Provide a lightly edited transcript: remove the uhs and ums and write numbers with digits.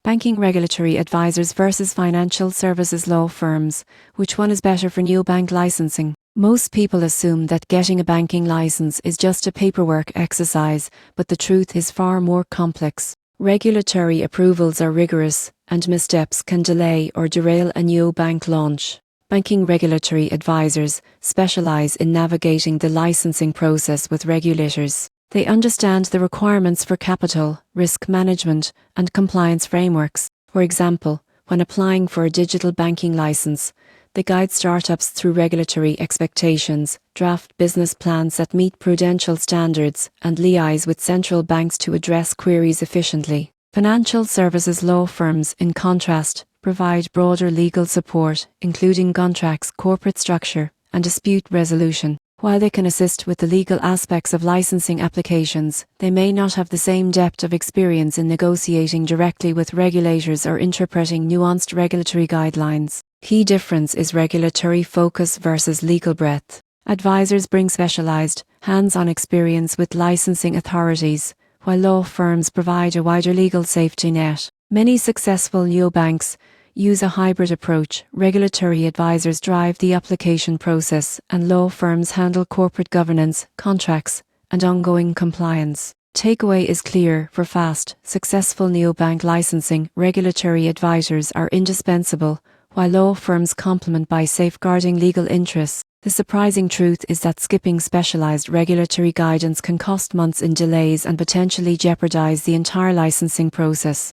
Banking regulatory advisors versus financial services law firms. Which one is better for neobank licensing? Most people assume that getting a banking license is just a paperwork exercise, but the truth is far more complex. Regulatory approvals are rigorous, and missteps can delay or derail a neobank launch. Banking regulatory advisors specialize in navigating the licensing process with regulators. They understand the requirements for capital, risk management, and compliance frameworks. For example, when applying for a digital banking license, they guide startups through regulatory expectations, draft business plans that meet prudential standards, and liaise with central banks to address queries efficiently. Financial services law firms, in contrast, provide broader legal support, including contracts, corporate structure, and dispute resolution. While they can assist with the legal aspects of licensing applications, they may not have the same depth of experience in negotiating directly with regulators or interpreting nuanced regulatory guidelines. Key difference is regulatory focus versus legal breadth. Advisors bring specialized, hands-on experience with licensing authorities, while law firms provide a wider legal safety net. Many successful neobanks use a hybrid approach. Regulatory advisors drive the application process, and law firms handle corporate governance, contracts, and ongoing compliance. Takeaway is clear: for fast, successful neobank licensing, regulatory advisors are indispensable, while law firms complement by safeguarding legal interests. The surprising truth is that skipping specialized regulatory guidance can cost months in delays and potentially jeopardize the entire licensing process.